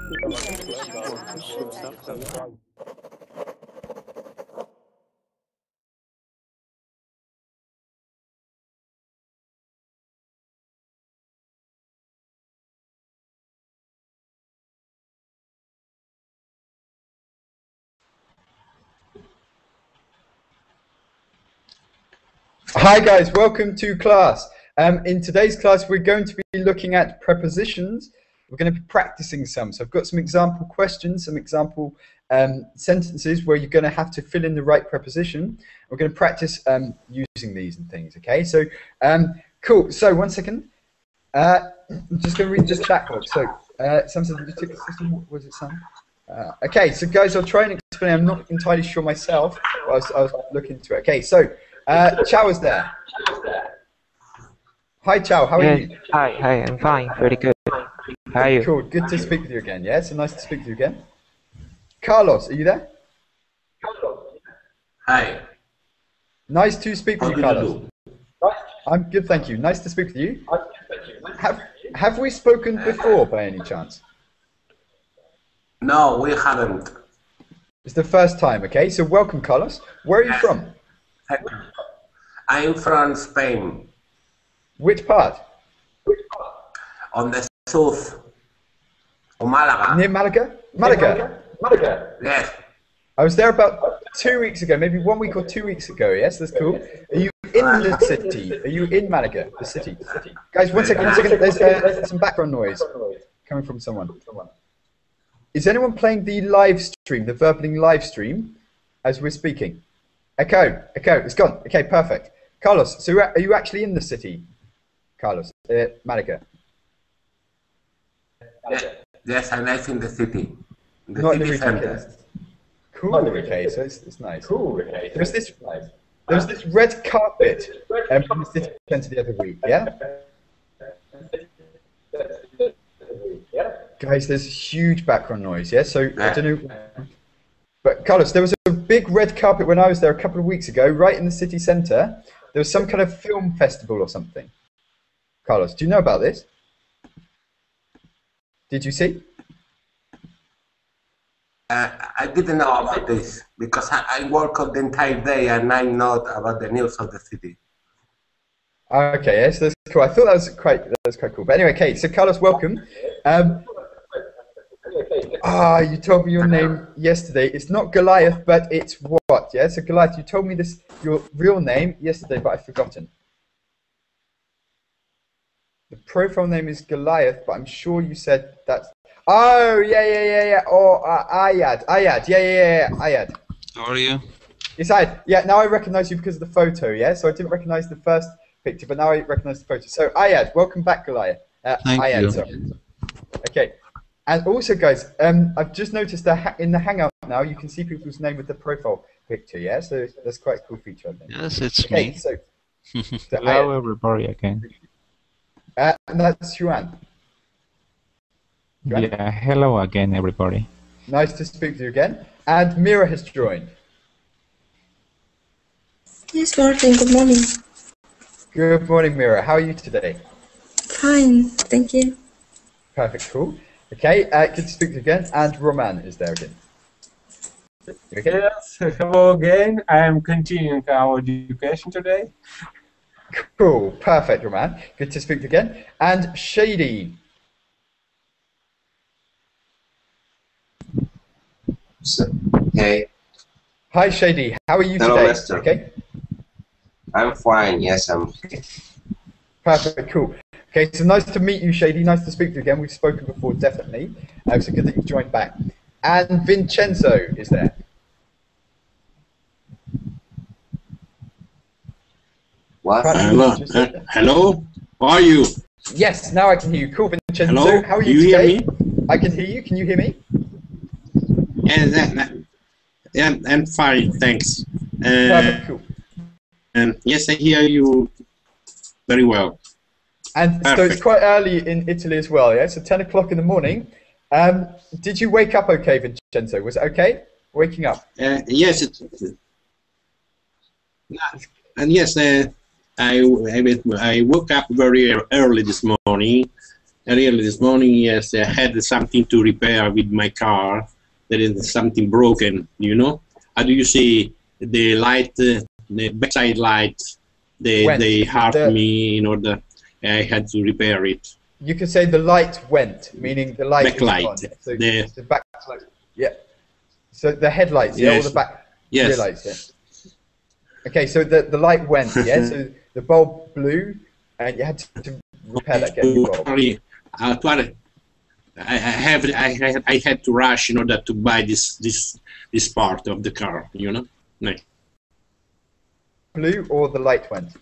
Hi guys, welcome to class. In today's class we're going to be looking at prepositions. We're going to be practicing some. So I've got some example questions, some example sentences where you're going to have to fill in the right preposition. We're going to practice using these and things, okay? So, cool. So, one second. I'm just going to read this chat box. So, something what was it, Sam? Okay, so guys, I'll try and explain. I'm not entirely sure myself. I was looking into it. Okay, so Chow is there. Hi, Chow. How are you? Hi. I'm fine. Very good. How are you? Cool. Good to speak with you again. Yeah, so nice to speak with you again. Carlos, are you there? Hi. Nice to speak with you, Carlos. I'm good, thank you. Nice to speak with you. Have we spoken before, by any chance? No, we haven't. It's the first time. Okay. So welcome, Carlos. Where are you from? I'm from Spain. Which part? On the south of Malaga. Near Malaga? Malaga? Yes. I was there about 2 weeks ago, maybe 1 week or 2 weeks ago. Yes, that's cool. Are you in the city? Are you in Malaga, the city? Guys, one second. There's some background noise coming from someone. Is anyone playing the live stream, the Verbaling live stream, as we're speaking? Echo, it's gone. Okay, perfect. Carlos, so are you actually in the city? Carlos, Malaga. Yes, I live in the city. Not in the region. Cool. Okay, so it's nice. Cool. Okay. There was this red carpet in the city centre the other week. Yeah. Guys, there's huge background noise. Yeah. So I don't know. But Carlos, there was a big red carpet when I was there a couple of weeks ago, right in the city centre. There was some kind of film festival or something. Carlos, do you know about this? Did you see? I didn't know about this because I work the entire day and I'm not about the news of the city. Okay, yes, that's cool. I thought that was quite cool. But anyway, okay, so Carlos, welcome. You told me your name yesterday. It's not Goliath, but it's what? Yeah, so Goliath, you told me your real name yesterday, but I've forgotten. The profile name is Goliath, but I'm sure you said that's. Oh, yeah. Oh, Ayad. Yeah. Ayad. How are you? It's Ayad. Yeah, now I recognize you because of the photo, yeah? So I didn't recognize the first picture, but now I recognize the photo. So Ayad, welcome back, Goliath. Thank Ayad, you. sorry. Okay. And also, guys, I've just noticed that in the Hangout now, you can see people's name with the profile picture, yeah? So that's quite a cool feature, I think. Yes, it's me. So Hello, everybody, again. And that's Juan. Yeah, hello again, everybody. Nice to speak to you again. And Mira has joined. Yes, Martin, good morning. Good morning, Mira. How are you today? Fine, thank you. Perfect, cool. Okay, good to speak to you again. And Roman is there again. Okay? Yes, hello again. I am continuing our education today. Cool, perfect, Roman. Good to speak to you again. And Shady. Hey. Hi, Shady. How are you Hello, today? Lester. Okay. I'm fine. Yes, I'm okay. Perfect, cool. Okay, so nice to meet you, Shady. Nice to speak to you again. We've spoken before, definitely. So good that you've joined back. And Vincenzo is there. What? Hello. How are you? Yes, now I can hear you. Cool, Vincenzo. Hello. How are Do you you today? hear me? I can hear you. Can you hear me? Yeah, I'm fine, thanks. Perfect, cool. And yes, I hear you very well. And Perfect. so it's quite early in Italy as well, yeah? So 10 o'clock in the morning. Did you wake up okay, Vincenzo? Was it okay? Waking up? Yes. I woke up very early this morning, Really, this morning, yes, I had something to repair with my car. There is something broken, you know? How do you say the light, the backside light, they hurt me in order, I had to repair it. You could say the light went, meaning the light Backlight. is gone. So the backlight, yeah. So the headlights, yeah, or the back rear lights, yeah. Okay, so the light went, yeah. So the bulb blew, and you had to repair that. Get a new bulb. I had to rush in order to buy this part of the car, you know. No. Blew or the light went.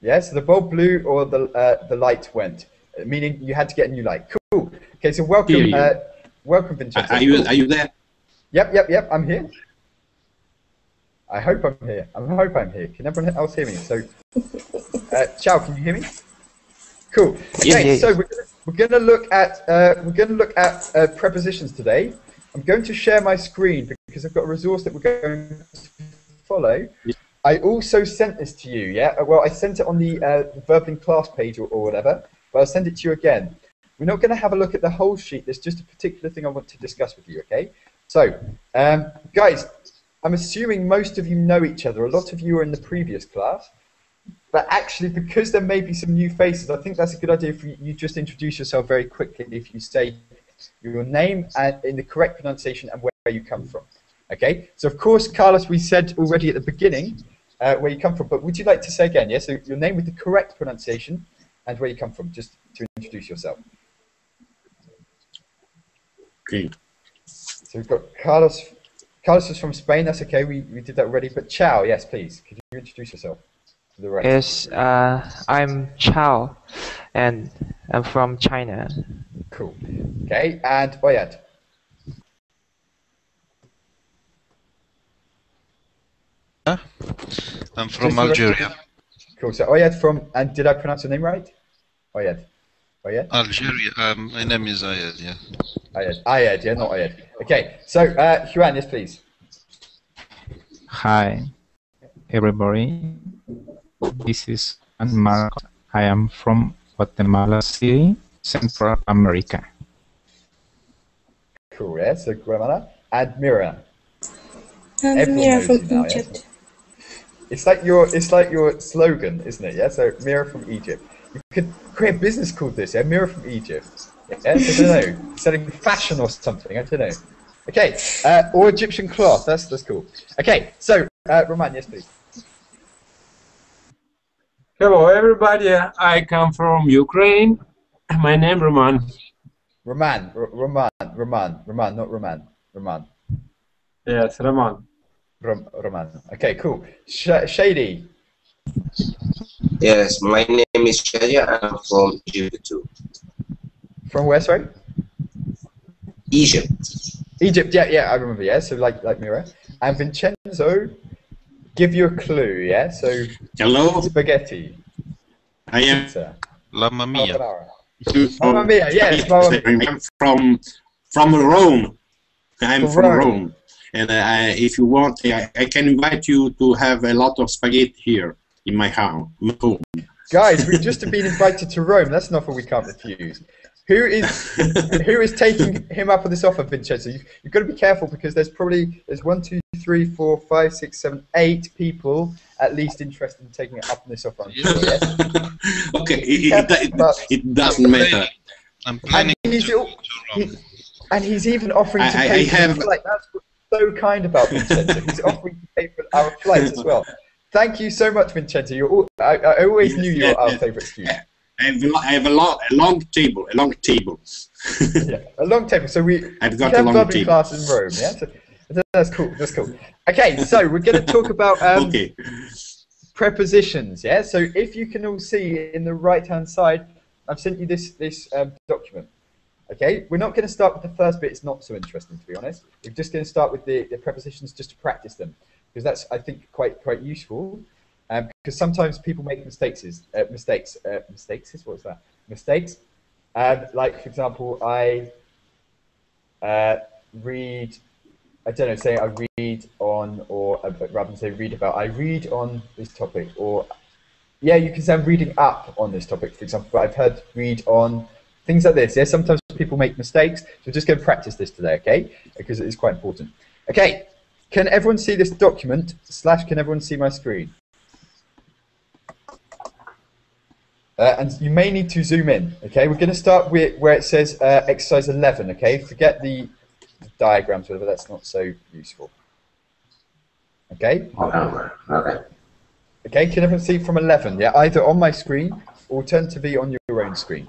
Yes, the bulb blew or the light went, meaning you had to get a new light. Cool. Okay, so welcome, welcome, Vincenzo. Are you there? Yep. I'm here. I hope I'm here. I hope I'm here. Can everyone else hear me? So, Ciao, can you hear me? Cool. Okay, so we're gonna look at prepositions today. I'm going to share my screen because I've got a resource that we're going to follow. I also sent this to you, yeah? Well, I sent it on the Verbal in Class page or whatever, but I'll send it to you again. We're not going to have a look at the whole sheet. There's just a particular thing I want to discuss with you, okay? So, guys, I'm assuming most of you know each other. A lot of you are in the previous class. But actually, because there may be some new faces, I think that's a good idea if you just introduce yourself very quickly if you say your name and in the correct pronunciation and where you come from. Okay? So, of course, Carlos, we said already at the beginning where you come from, but would you like to say again, yes? So your name with the correct pronunciation and where you come from, just to introduce yourself. Okay. So we've got Carlos. Carlos is from Spain, that's okay, we did that already, but Ciao, yes, please. Could you introduce yourself to the rest? Yes, I'm Chao, and I'm from China. Cool. Okay, and Oyad. I'm from Algeria. Cool. So Oyad from, and did I pronounce your name right? Oyad. Oyad? Algeria. My name is Ayad, yeah. Ayad, yeah, not Oyad. Okay, so Juan, yes, please. Hi, everybody. This is Juan Marco. I am from Guatemala City, Central America. Cool, yeah, so Guatemala. And Mira. I'm Mira from Egypt. Yeah? It's like your slogan, isn't it? Yeah. So Mira from Egypt. You could create a business called this. Yeah, Mira from Egypt. Yeah. So, I don't know, selling fashion or something. I don't know. Okay. Or Egyptian cloth. That's cool. Okay. So Roman, yes, please. Hello, everybody. I come from Ukraine. My name Roman. Roman, not Roman. Roman. Yes, Roman. Roman. Okay, cool. Shady. Yes, my name is Shady. I'm from Egypt too. From where, sorry? Egypt. Egypt, yeah, I remember, yeah. So like Mira. And Vincenzo, give you a clue, yeah? So hello. Spaghetti. I am pizza. Mamma mia. Mamma mia, yes. I'm from Rome. I'm from Rome. And if you want, I can invite you to have a lot of spaghetti here in my home. Guys, we've just been invited to Rome. That's an offer we can't refuse. Who is taking him up on this offer, Vincenzo? You've got to be careful because there's 1, 2, 3, 4, 5, 6, 7, 8 people at least interested in taking it up on this offer. I'm sure, yes? Okay, it doesn't matter. I'm planning and he's even offering to pay for the flight. That's so kind about Vincenzo. He's offering to pay for our flights as well. Thank you so much, Vincenzo. I always knew you were our favourite student. I have a long table. Yeah, a long table. So I've got a long table. Class in Rome. Yeah, so that's cool. That's cool. Okay, so we're going to talk about prepositions. Yeah. So if you can all see in the right-hand side, I've sent you this document. Okay, we're not going to start with the first bit. It's not so interesting, to be honest. We're just going to start with the prepositions just to practice them, because that's, I think, quite useful. Because sometimes people make mistakes. Mistakes. What's that? Mistakes. Like, for example, I read. I don't know. Say I read on, or rather than say read about. I read on this topic, or Yeah, you can say I'm reading up on this topic, for example, but I've heard read on things like this. Yeah, sometimes people make mistakes, so we're just going to practice this today, okay? Because it is quite important. Okay, can everyone see this document? / can everyone see my screen? And you may need to zoom in, okay? We're going to start with where it says exercise 11, okay? Forget the diagrams, whatever, that's not so useful. Okay? Okay. Okay, can everyone see from 11? Yeah, either on my screen or alternatively on your own screen.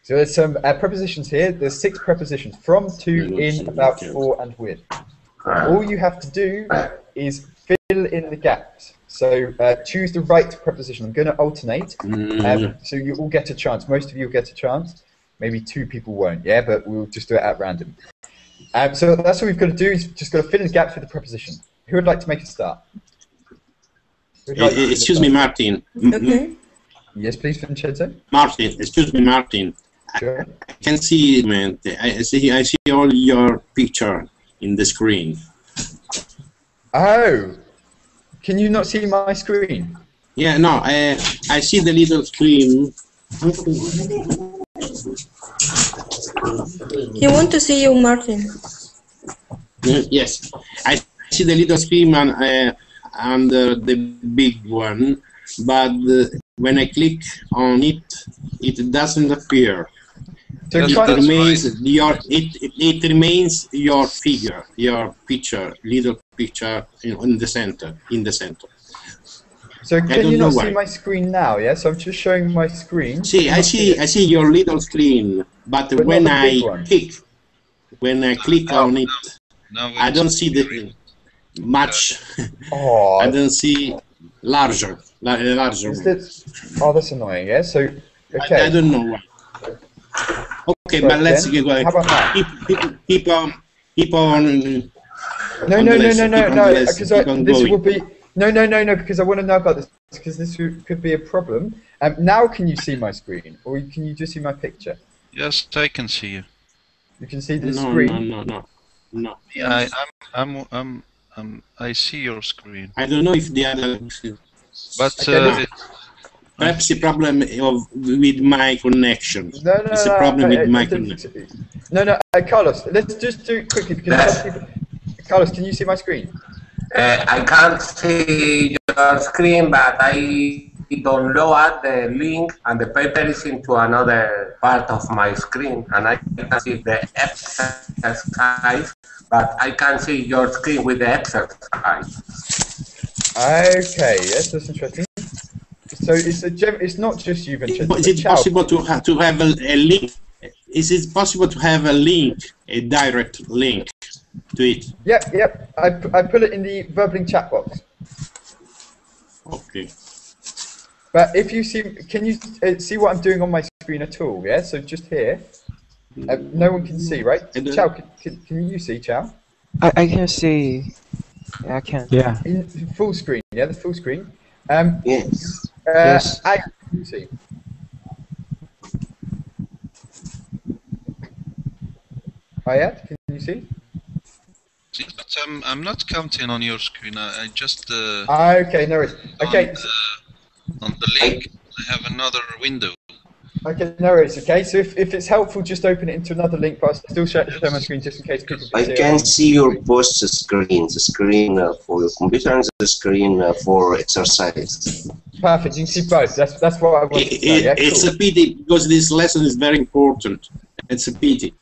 So there's some prepositions here. There's 6 prepositions: from, to, in, about, for, and with. All you have to do is fill in the gaps. So choose the right preposition. I'm going to alternate, so you all get a chance. Most of you will get a chance. Maybe 2 people won't, yeah, but we'll just do it at random. So that's what we've got to do, is just got to fill in the gaps with the preposition. Who would like to make a start? Excuse me, Martin. Okay. Yes, please, Vincenzo. Martin, excuse me, Martin. Sure. I can see, man. I see all your picture in the screen. Oh, can you not see my screen? Yeah, no, I see the little screen. He want to see you, Martin. Yes, I see the little screen and the big one, but when I click on it, it doesn't appear. So It remains your figure, your picture, little picture in the center. So can you not see my screen now? Yeah, so I'm just showing my screen. See, I see your little screen, but when I click on it, I don't see the much. Oh, I don't see larger. Oh, that's annoying. Yeah. So okay. I don't know why. Okay, but let's get going. How about now? Keep on. No, because this will be no, because I want to know about this, because this could be a problem. Now can you see my screen, or can you just see my picture? Yes, I can see you. You can see the screen. No. Yeah, I see your screen. I don't know if the other. But perhaps a problem with my connection. No, it's a problem with my connection. No, Carlos, let's just do it quickly, because some people... Carlos, can you see my screen? I can't see your screen, but I download the link and the paper is into another part of my screen, and I can see the exercise, but I can't see your screen with the exercise. Okay, yes, that's interesting. So it's not just you, Vincenzo. Is it possible to have a link? Is it possible to have a link, a direct link to it? Yep. I put it in the Verbling chat box. Okay. But if you see, can you see what I'm doing on my screen at all? Yeah. So just here, no one can see, right? Chow, can you see, Chow? I can see. Yeah, I can. Yeah. In full screen. Yeah, the full screen. Yes. Yes. I can see. Ayat, can you see? But I'm not counting on your screen. I just Okay, no worries. Okay. On the link, I have another window. Okay, no worries. Okay, so if it's helpful, just open it into another link, but I'll still share my screen just in case people can see it. I can see your both screens, the screen for your computer and the screen for exercise. Perfect, you can see both. That's what I wanted to say. Yeah, it's cool. a pity, because this lesson is very important. It's a pity.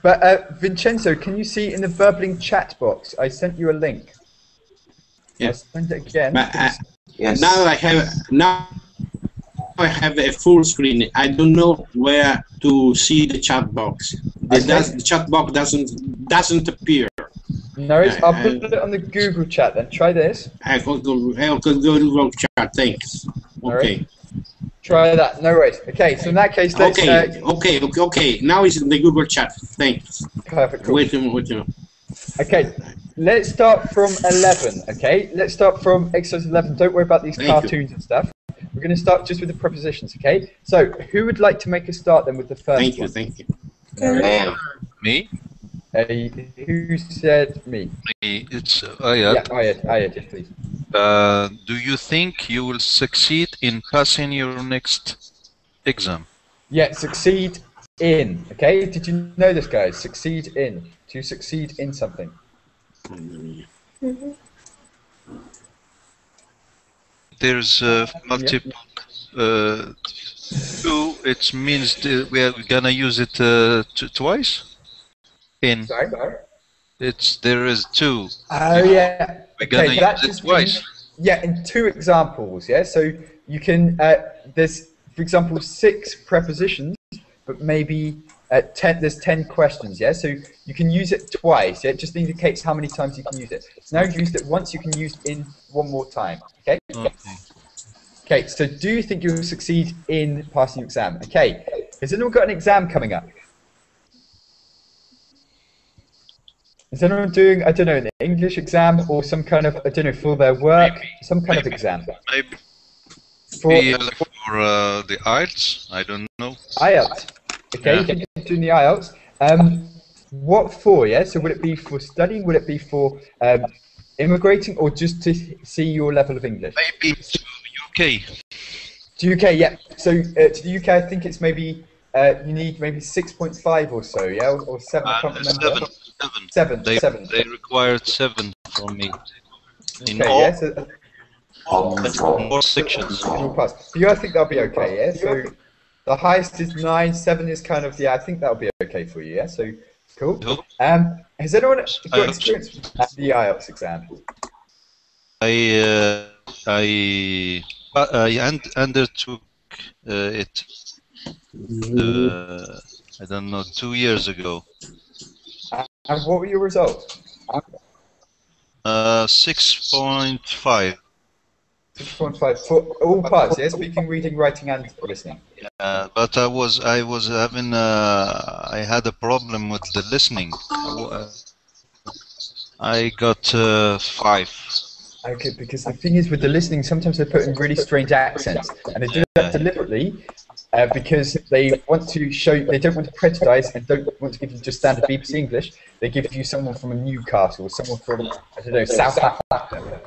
But Vincenzo, can you see in the Verbling chat box? I sent you a link. Yeah. I'll send it again. But, Yes. Now I have a full screen. I don't know where to see the chat box. The chat box doesn't appear. No, I'll put it on the Google chat then. Try this. I could go chat. Thanks. Okay. Try that. No worries. Okay, so in that case, let's... Okay. Now it's in the Google chat. Thanks. Perfect. Cool. Wait a minute. Okay, let's start from 11. Okay, let's start from exercise 11. Don't worry about these cartoons and stuff. We're going to start just with the prepositions. Okay. So, who would like to make a start then with the first one? Thank you. Me? Who said me? Me. It's Ayat. Yeah, Ayat, yes, please. Do you think you will succeed in passing your next exam? Yeah, succeed in. Okay, did you know this, guys? Succeed in. To succeed in something. There's multiple. Two. It means we're gonna use it twice. In. Sorry. There is two. Oh yeah. We're gonna use it twice. Yeah, in two examples. Yeah, so you can. There's, for example, 6 prepositions, but maybe 10. There's 10 questions. Yeah, so you can use it twice. Yeah, it just indicates how many times you can use it. So now you've used it once, you can use in one more time. Okay. Okay. So do you think you'll succeed in passing your exam? Okay. Has anyone got an exam coming up? Is anyone doing, I don't know, an English exam or some kind of, I don't know, for their work, some kind of exam? Maybe for the IELTS, I don't know. IELTS. Okay, Yeah. you think you're doing the IELTS. What for, yeah? So would it be for studying, would it be for immigrating, or just to see your level of English? Maybe to UK. To UK, yeah. So to the UK, I think it's maybe, you need maybe 6.5 or so, yeah? Or 7, I can't remember. 7. They required 7 from me. In Okay, all, yeah, so, all sections. you'll pass. So I think that'll be okay, yeah? So the highest is 9, 7 is kind of, yeah, I think that'll be okay for you, yeah? So, cool. Has anyone got experience with the IELTS exam? I undertook it, I don't know, 2 years ago. And what were your results? 6.5. 6.5 for all parts, yeah? Speaking, reading, writing, and listening. But I was having I had a problem with the listening. I got 5. Okay, because the thing is with the listening, sometimes they put in really strange accents, and they do that deliberately because they want to show, they don't want to prejudice and don't want to give you just standard BBC English. They give you someone from a Newcastle or someone from, I don't know, South Africa.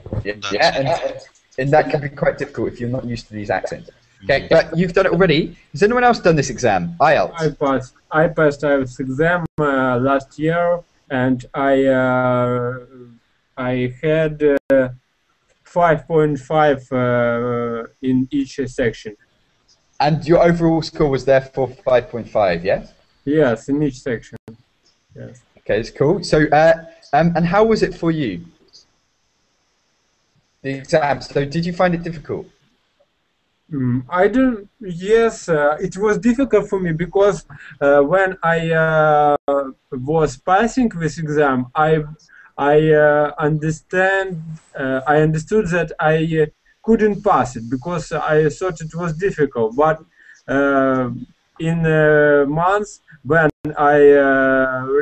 And that can be quite difficult if you're not used to these accents. Okay, but you've done it already. Has anyone else done this exam? IELTS? I passed IELTS exam last year, and I had 5.5 in each section. And your overall score was therefore 5.5, yes? Yes, in each section. Yes. Okay, that's cool. So, and how was it for you? The exam. So, did you find it difficult? I don't. Yes, it was difficult for me because when I was passing this exam, I understood that I couldn't pass it because I thought it was difficult. But in months when I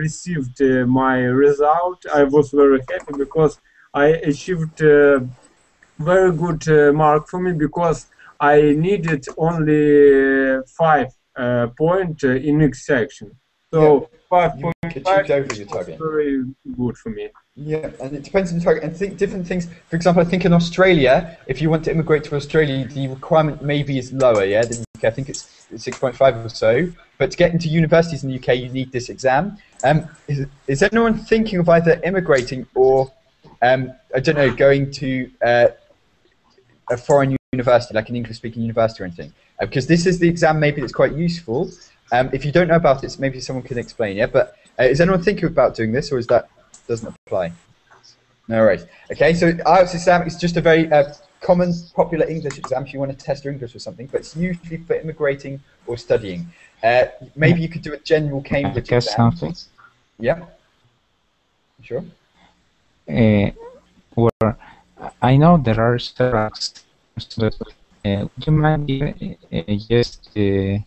received my result, I was very happy because I achieved very good mark for me because I needed only 5 points in each section. So 5.5 over your target. is very good for me. Yeah, and it depends on the target. And think different things. For example, I think in Australia, if you want to immigrate to Australia, the requirement maybe is lower, yeah, than UK. I think it's 6.5 or so. But to get into universities in the UK, you need this exam. Is anyone thinking of either immigrating or, I don't know, going to a foreign university, like an English-speaking university or anything? Because this is the exam maybe that's quite useful. If you don't know about it, maybe someone can explain, yeah? But is anyone thinking about doing this, or is that doesn't apply? No worries. Okay, so IELTS exam is just a very common, popular English exam if you want to test your English or something, but it's usually for immigrating or studying. Maybe you could do a general Cambridge exam. Something? Yeah. Sure. Well, I know there are several students. Would you mind giving just a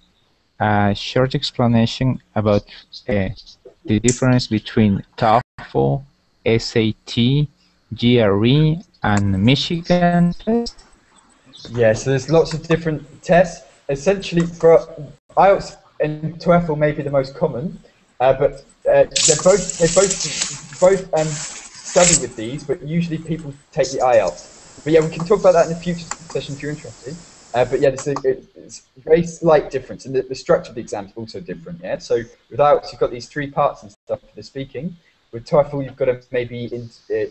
short explanation about the difference between TOEFL, SAT, GRE, and Michigan test? Yeah, so there's lots of different tests. Essentially, for IELTS and TOEFL may be the most common, but they both study with these, but usually people take the IELTS. But yeah, we can talk about that in a future session if you're interested. But yeah, it's a very slight difference, and the structure of the exam is also different. Yeah, so with IELTS, you've got these 3 parts and stuff for the speaking. With TOEFL, you've got to maybe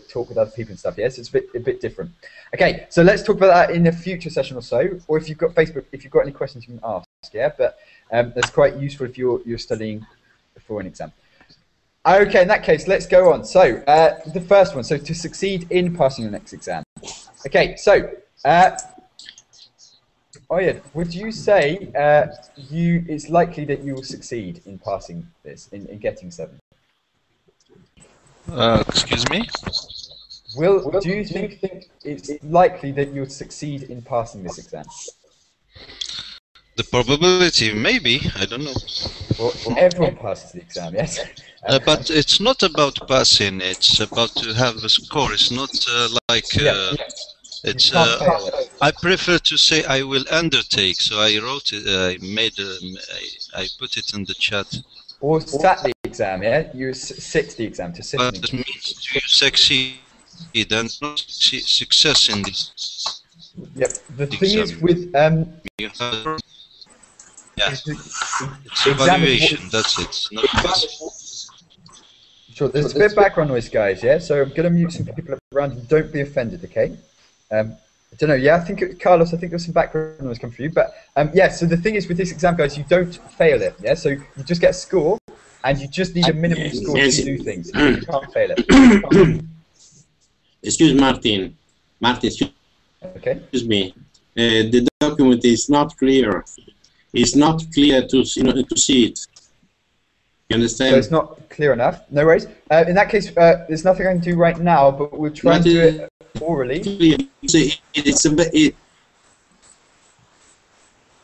talk with other people and stuff. Yes, it's a bit different. Okay, so let's talk about that in a future session or so. Or if you've got Facebook, if you've got any questions, you can ask. Yeah, but that's quite useful if you're studying for an exam. Okay, in that case, let's go on. So the first one. So to succeed in passing your next exam. Okay, so. Oyed, would you say it's likely that you will succeed in passing this, in getting 7? Excuse me? Do you think it's likely that you'll succeed in passing this exam? The probability, maybe, I don't know. Well, everyone passes the exam, yes? But it's not about passing, it's about to have a score. It's not it's I prefer to say I will undertake, so I wrote it, I put it in the chat. Or sat the exam, yeah? You sit the exam, to sit But an it exam. means do you succeed and not success in this. Yep. The thing is with You have, yeah, it's it's evaluation, that's it. Not passing. Sure, there's a bit of background noise, guys, yeah? So I'm going to mute some people around and don't be offended, okay? I don't know, yeah, I think Carlos, I think there's some background noise coming from you, but yeah, so the thing is with this exam, guys, you don't fail it, yeah? So you just get a score, and you just need a minimum score to do things. You can't fail it. Excuse Martin. Martin, excuse me. The document is not clear. It's not clear to see it. You understand? So it's not clear enough. No worries. In that case, there's nothing I can do right now, but we'll try and do it orally.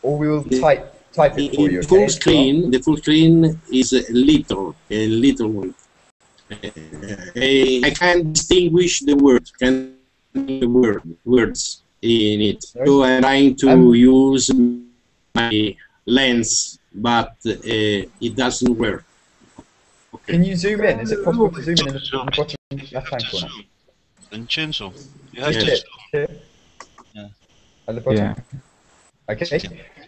Or we will type it for you. Full screen. The full screen is a little one. I can distinguish the words. Words in it. So I'm trying to use my lens, but it doesn't work. Okay. Can you zoom in? Is it possible to zoom in the bottom left-hand corner? Vincenzo, you have to zoom. Yeah. At the bottom? Yeah. Okay.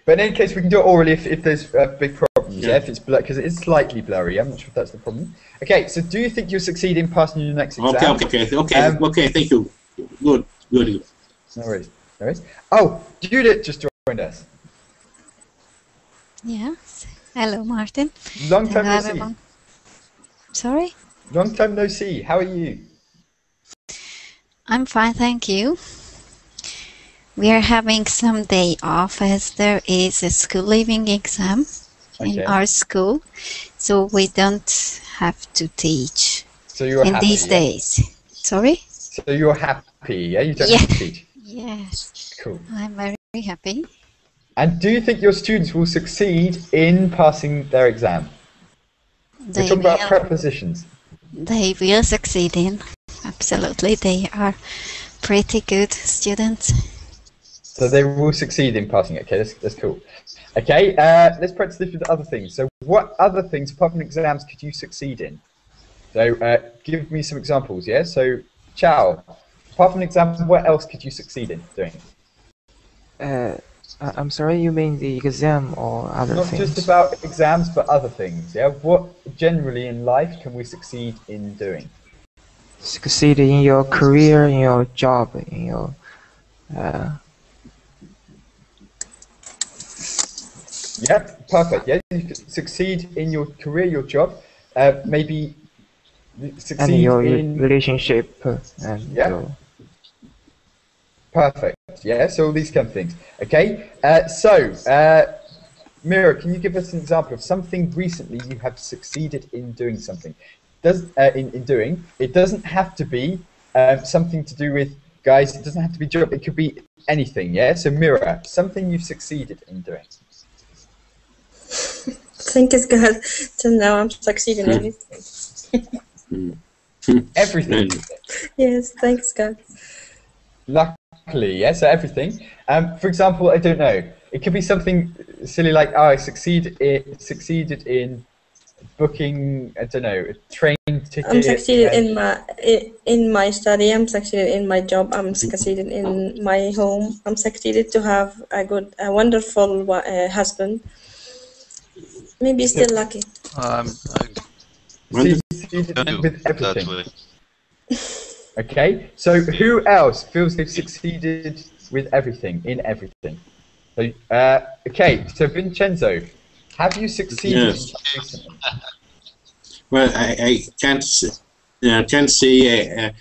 But in any case, we can do it orally if there's big problems, yeah? If it's because it is slightly blurry. I'm not sure if that's the problem. Okay, so do you think you'll succeed in passing your next exam? Okay, thank you. Good. No worries. Oh, Judith just joined us. Yes. Hello, Martin. Long time no see. Sorry? Long time no see. How are you? I'm fine, thank you. We are having some day off as there is a school leaving exam in our school, so we don't have to teach in these days. Sorry? So you're happy, yeah? You don't have to teach? Yes. Cool. I'm very happy. And do you think your students will succeed in passing their exam? We're talking about prepositions. They will succeed in. Absolutely. They are pretty good students. So they will succeed in passing it. Okay, that's cool. Okay, let's practice this with other things. So what other things, apart from exams, could you succeed in? So give me some examples, yeah? So, Ciao, apart from exams, what else could you succeed in doing? I'm sorry, you mean the exam or other things? Not just about exams, but other things, yeah? What generally in life can we succeed in doing? Succeed in your career, in your job, in your... Yeah, perfect. Yeah, you could succeed in your career, your job, maybe succeed and your in relationship. Perfect. Yeah, so all these kind of things. Okay, Mira, can you give us an example of something recently you have succeeded in doing something? In doing, it doesn't have to be something to do with, guys, it doesn't have to be job, it could be anything, yeah? So Mira, something you've succeeded in doing. Thank God. Till now I'm succeeding in everything. Everything? Yes, thanks God. Luckily, yeah, so everything. For example, I don't know, it could be something silly like, oh, I succeeded in booking, I don't know, a train ticket. I'm succeeded in my study. I'm succeeded in my job. I'm succeeded in my home. I'm succeeded to have a wonderful husband. Maybe still lucky. Succeeded with everything. Okay, so who else feels they've succeeded with everything, in everything? So, okay, so Vincenzo, have you succeeded in something recently? Well, I can't say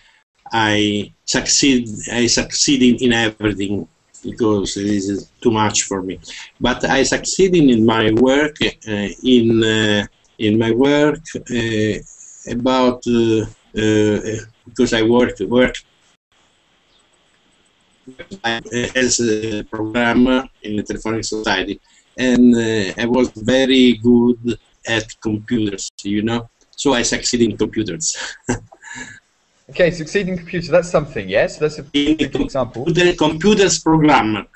I succeeded in everything because this is too much for me. But I succeeded in my work about because I worked as a programmer in the Telephonic Society, and I was very good at computers, you know. So I succeeded in computers. Okay, succeeding in computers, that's something, yes? That's a good example. Computers programmers.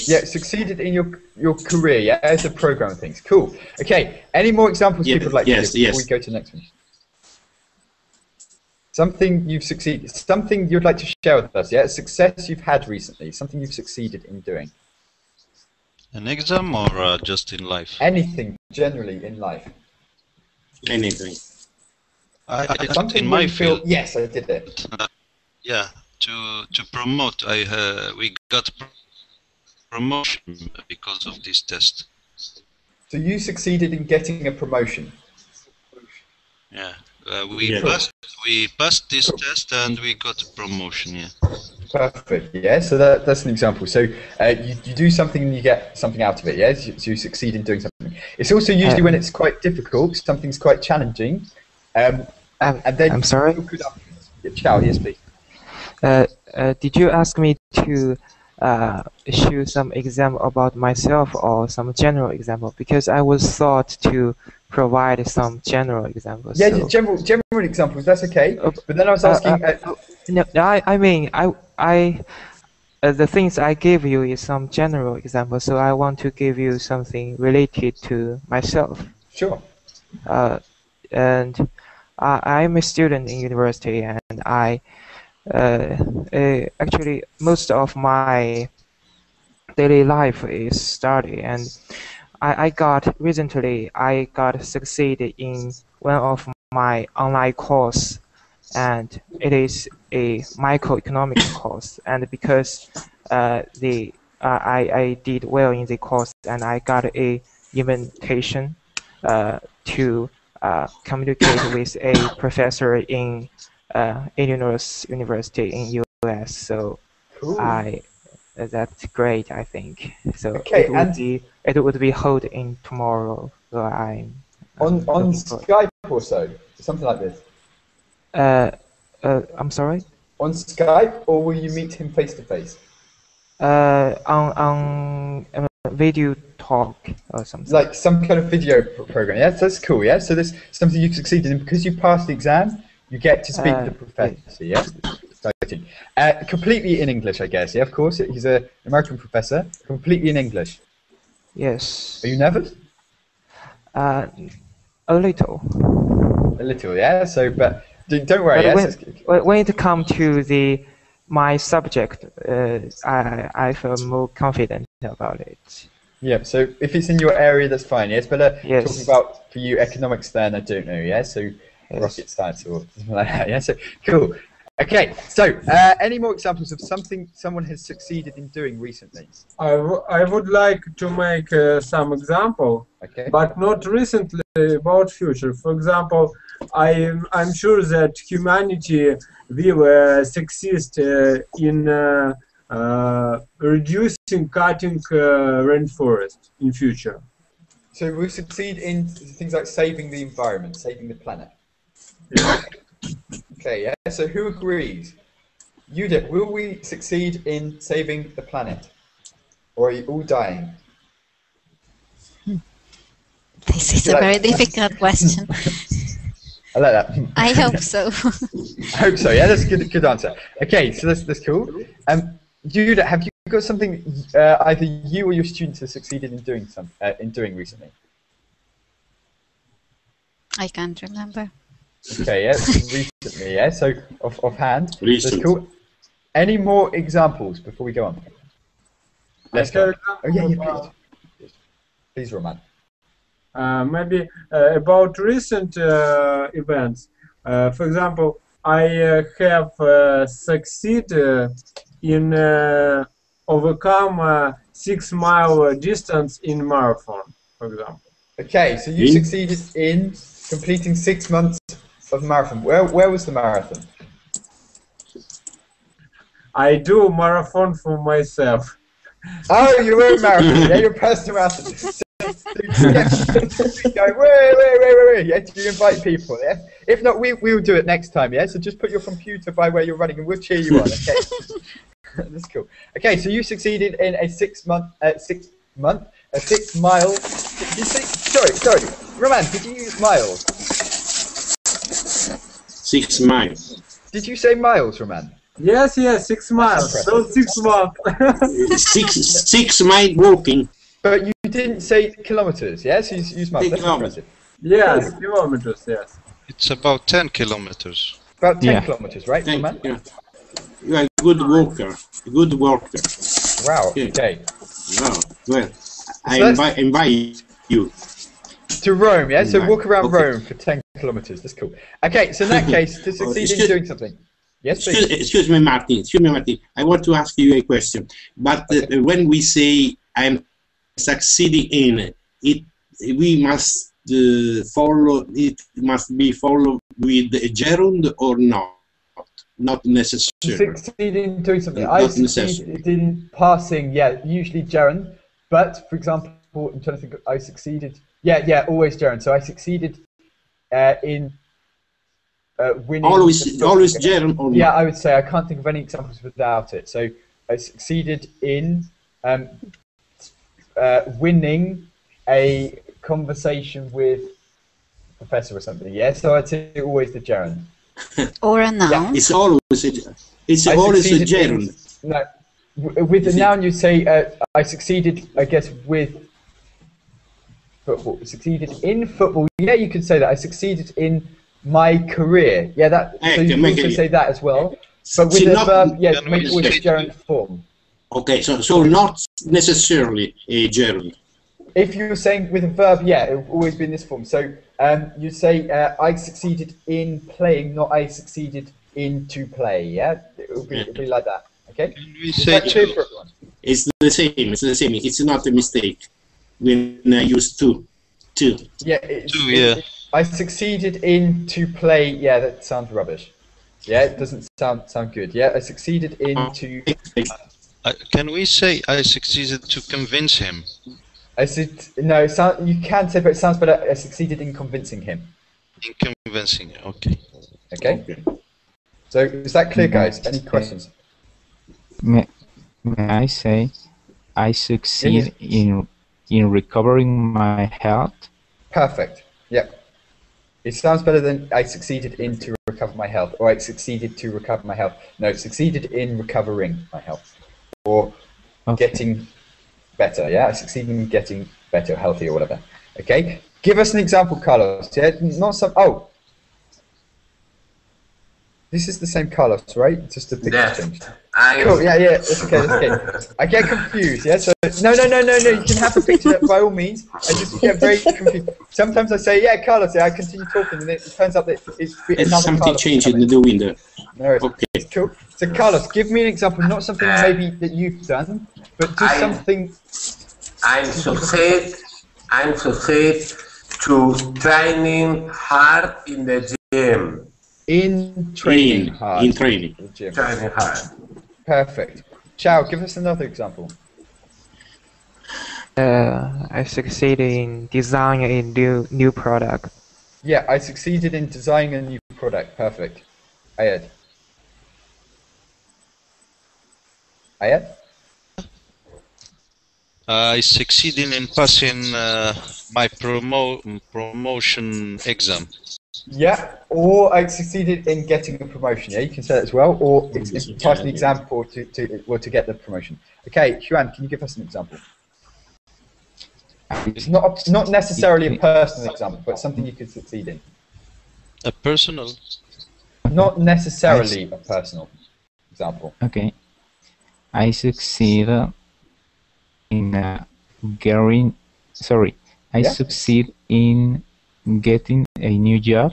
Yeah, succeeded in your career, yeah, as a programmer things. Cool. Okay, any more examples people would like to give before we go to the next one? Something you've succeeded, something you'd like to share with us, yeah? A success you've had recently, something you've succeeded in doing. An exam or just in life? Anything, generally in life. Anything. I did in my field. Yes, I did it. Yeah, to promote, we got promotion because of this test. So you succeeded in getting a promotion? Yeah, we passed this test and we got a promotion. Yeah. Perfect. Yeah, so that's an example. So you do something and you get something out of it. Yeah, so you succeed in doing something. It's also usually when it's quite difficult, something's quite challenging. And then I'm sorry. Ciao. Yes, please. Did you ask me to show some example about myself or some general example? Because I was thought to provide some general examples. Yeah, so. general examples. That's okay. But then I was asking. No, I mean, the things I gave you is some general example. So I want to give you something related to myself. Sure. And I'm a student in university, and I actually most of my daily life is study, and I recently got succeeded in one of my online course, and it is a microeconomics course, and because I did well in the course, and I got a invitation to communicate with a professor in Illinois University in US. So cool. That's great, I think. So okay, it would be held in tomorrow. So I'm on Skype or so, something like this. I'm sorry. On Skype, or will you meet him face to face? On video talk or something. Like some kind of video program. Yes, that's cool. Yeah. So there's something you've succeeded in because you passed the exam. You get to speak to the professor. Yeah. Exciting. Completely in English, I guess. Yeah, of course. He's an American professor. Completely in English. Yes. Are you nervous? A little. A little, yeah. So, but don't worry. But when it comes to my subject, I feel more confident about it. Yeah. So if it's in your area, that's fine. Yes. But talking about for you economics, then I don't know. Yeah. So rocket science or something like that. Yeah. So cool. Okay, so any more examples of something someone has succeeded in doing recently? I would like to make some example, but not recently, about future. For example, I'm sure that humanity will succeed in reducing cutting rainforest in future. So we'll succeed in things like saving the environment, saving the planet. Yeah. Okay, yeah. So who agrees? Judith, will we succeed in saving the planet? Or are you all dying? This is a very difficult question. I like that. I hope so. I hope so, yeah, that's a good answer. Okay, so that's cool. Judith, have you got something either you or your students have succeeded in doing recently? I can't remember. Okay, yeah, recently, yeah. So offhand, Recent. that's cool. Any more examples before we go on? Let's go. Oh yeah, yeah, please, Roman. Maybe about recent events. For example, I have succeeded in overcome 6-mile distance in marathon, for example. Okay, so you succeeded in completing 6 months of marathon. Where was the marathon? I do marathon for myself. Oh, you were a marathon. Yeah, you're a personal marathon. Go, wait. Yeah, do you invite people? Yeah. If not, we'll do it next time. Yeah. So just put your computer by where you're running, and we'll cheer you on. Okay. That's cool. Okay, so you succeeded in a 6 mile. Did you say? Sorry, Roman. Did you use miles? 6 miles. Did you say miles, Roman? Yes, 6 miles. Not 6 months. 6 mile walking. But you didn't say kilometers, yes? You used miles. That's impressive. Yes, kilometers, yes. It's about 10 kilometers. About 10 kilometers, right, Roman? Yeah. You are a good walker. Good worker. Wow, okay. Wow. Well, I invite you. To Rome, yeah? So walk around Rome for 10 kilometers. That's cool. Okay, so in that case, to succeed in doing something. Yes, please. Excuse me, Martin. I want to ask you a question. But when we say I'm succeeding in it, we must follow. It must be followed with a gerund or not? Not necessarily. Succeed in doing something. I succeeded in passing. Yeah, usually gerund. But for example, I'm trying to think. I succeeded. Yeah, always gerund. So I succeeded in. Winning always gerund or not? Yeah, I would say I can't think of any examples without it. So I succeeded in winning a conversation with a professor or something. Yeah, so I'd say always the gerund. Or a noun. Yeah. It's always a gerund. No, with the noun you say I succeeded. I guess with football. Succeeded in football. Yeah, you could say that. I succeeded in my career. Yeah, that. So you can also say that as well. But with the verb, yeah, make it with a gerund form. Okay, so not necessarily a gerund. If you're saying with a verb, yeah, it will always be in this form. So you say I succeeded in playing, not I succeeded in to play. Yeah, it'll be like that. Okay. Can we say to? It's the same. It's the same. It's not a mistake when I use to. Yeah. I succeeded in to play. Yeah, that sounds rubbish. Yeah, it doesn't sound good. Yeah, I succeeded in to. Can we say I succeeded to convince him? No, you can say, but it sounds better. I succeeded in convincing him. In convincing, okay. Okay. So is that clear, guys? Any questions? May I say I succeed in recovering my health? Perfect. Yep. It sounds better than I succeeded in to recover my health, or I succeeded to recover my health. No, succeeded in recovering my health, or getting better. Yeah, I succeeded in getting better, healthy, or whatever. Okay. Give us an example, Carlos. Yeah, not some. Oh, this is the same Carlos, right? Just a picture change. Cool. Yeah. That's okay. That's okay. I get confused. Yeah. So no. You can have the picture by all means. I just get very confused. Sometimes I say, yeah, Carlos. Yeah, I continue talking, and it turns out that it's another something Carlos changed in the window. No, okay. Cool. So Carlos, give me an example. Not something maybe that you've done, but just something. I'm succeed to training hard in the gym. In training hard. In training. Training hard. Perfect. Ciao, give us another example. I succeeded in designing a new product. Yeah, I succeeded in designing a new product. Perfect. Ayed? I succeeded in passing my promotion exam. Yeah, or I succeeded in getting a promotion. Yeah, you can say that as well, or it's passing the exam or to get the promotion. Okay, Xuan, can you give us an example? It's not necessarily a personal example, but something you could succeed in. A personal? Not necessarily a personal example. Okay. I succeed in getting. Sorry, I succeed in getting a new job.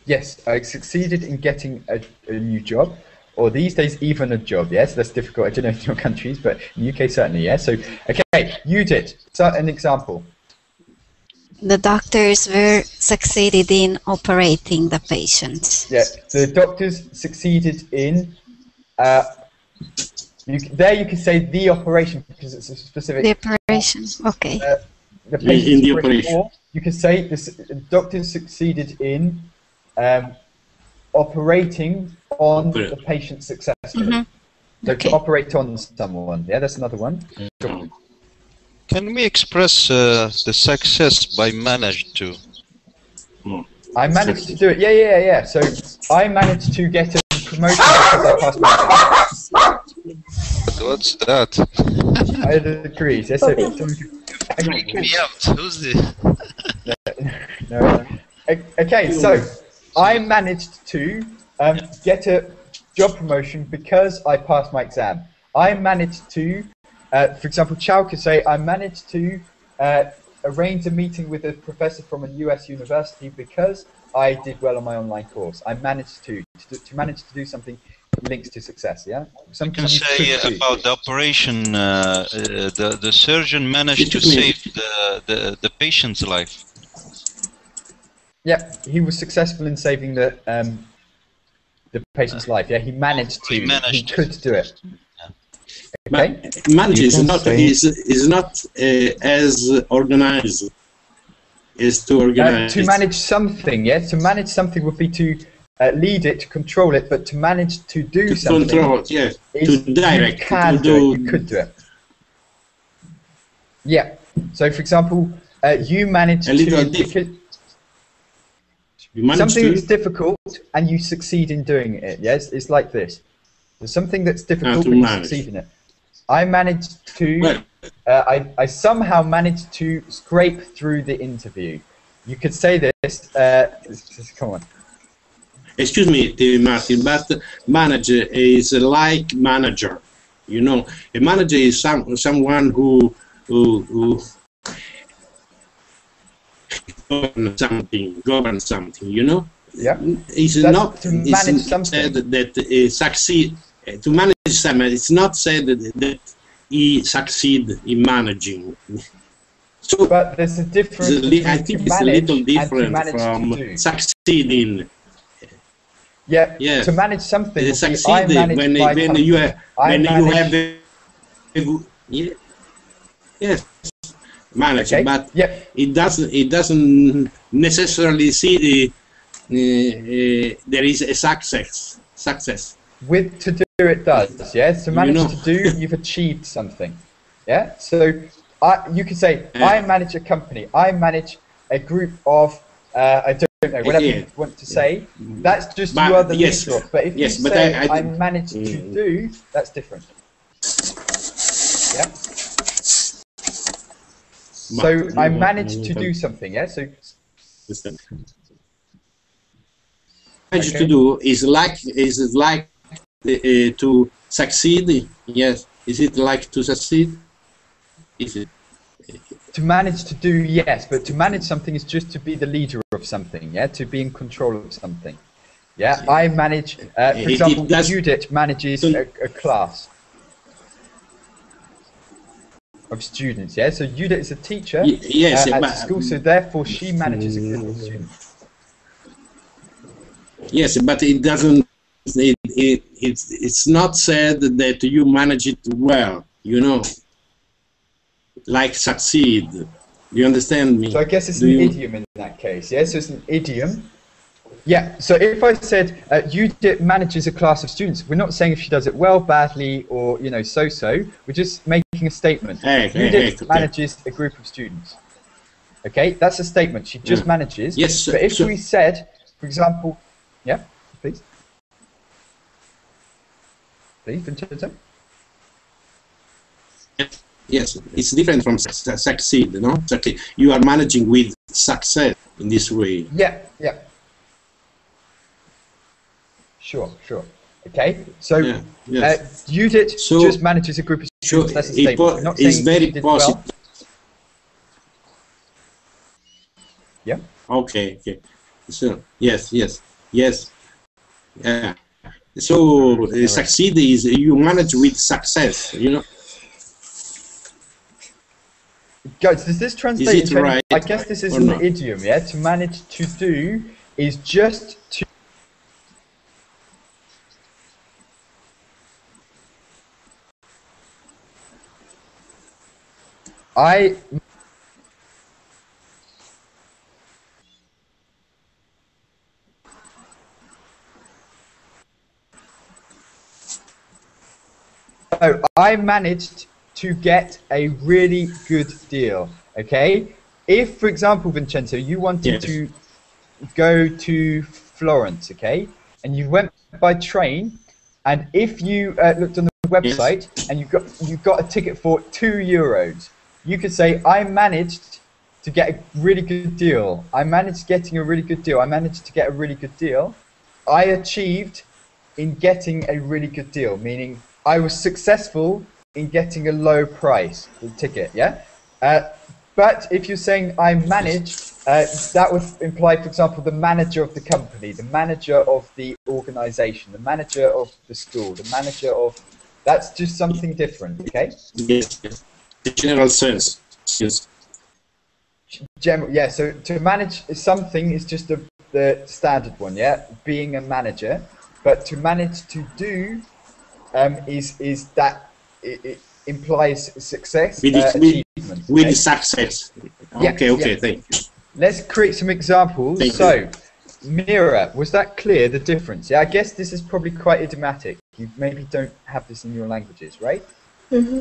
Yes, I succeeded in getting a new job, or these days even a job. Yes, that's difficult. I don't know in your countries, but in the UK certainly. Yes. So okay, you did. So an example. The doctors were succeeded in operating the patient. Yeah, the doctors succeeded in. There you can say the operation because it's a specific. The operation. Okay. The patient in the operation. Or you can say the doctors succeeded in operating on the patient successfully. So to operate on someone. Yeah, that's another one. Can we express the success by managed to? I managed to do it. Yeah. So I managed to get a promotion because I passed my exam. What's that? I agree. Yes, so Freak me out. Who's this? No. Okay, so I managed to get a job promotion because I passed my exam. I managed to, for example, Chow could say, I managed to arrange a meeting with a professor from a US university because I did well on my online course. I managed to manage to do something links to success. Yeah. You can say about the operation. The surgeon managed to save the patient's life. Yeah, he was successful in saving the patient's life. Yeah, he managed to. He could do it. Okay. But manage is not as organized as to organize. To manage something, yeah. To manage something would be to lead it, control it, but to manage to do something. Control, yes. To direct. You can do it. You could do it. Yeah. So, for example, you managed to. Something that's difficult and you succeed in doing it. Yes, it's like this. There's something that's difficult but you succeed in it. I managed to. I somehow managed to scrape through the interview. You could say this. Come on. Excuse me, Martin, but manager is like manager. You know, a manager is someone who govern something. You know. Yeah. It's not to manage something that succeed. To manage something, it's not said that he succeed in managing. So, but there's a difference. I think it's a little different from succeeding. Yeah. Yes. To manage something. Succeed when you have yes. Manage, okay. But it doesn't necessarily see there is a success. With to do it does, yes. To manage to do, you've achieved something, yeah. So you could say I manage a company. I manage a group of I don't know whatever you want to say. That's just you are the leader of. But if you say I manage to do, that's different. Yeah. So I managed to do something, yeah. So manage to do is like to succeed. Yes, is it like to succeed? Is it to manage to do? Yes, but to manage something is just to be the leader of something. Yeah, to be in control of something. Yeah, I manage. For example, Judith manages a class of students, yeah. So Judith is a teacher at school, so therefore she manages a group of students. Yes, but it doesn't. It's not said that you manage it well. You know, like succeed. Do you understand me? So I guess it's an idiom in that case. Yes, so it's an idiom. Yeah. So if I said Judith manages a class of students, we're not saying if she does it well, badly, or so-so. We're just making a statement. Judith manages a group of students. Okay, that's a statement. She just manages. Yes. But if we said, for example, yeah, please, Yes, it's different from succeed, no? You are managing with success in this way. Yeah, yeah. Sure, sure. Okay, so Yeah, yes. Judith So, just manages a group of students. That's a statement. We're not it's saying very she did positive. well. Yeah. Okay, okay. So, yes, yes, yes. Yeah. So, succeed is you manage with success, you know. Guys, does this translate Is it into right? I guess this is or an not? idiom, yeah? To manage to do is just to... So I managed to get a really good deal, okay? If, for example, Vincenzo, you wanted to go to Florence, okay? And you went by train, and if you looked on the website and you got a ticket for €2, you could say, I managed to get a really good deal. I managed getting a really good deal. I managed to get a really good deal. I achieved in getting a really good deal, meaning I was successful in getting a low price for the ticket, yeah? But if you're saying I managed, that would imply, for example, the manager of the company, the manager of the organization, the manager of the school, the manager of... That's just something different, okay? Yes, yes. The general sense. Yes. Yeah, so to manage something is just the standard one, yeah? Being a manager. But to manage to do is that it implies success, achievement. With success. Okay, okay, thank you. Let's create some examples. Mira, was that clear, the difference? Yeah, I guess this is probably quite idiomatic. You maybe don't have this in your languages, right? Mm-hmm.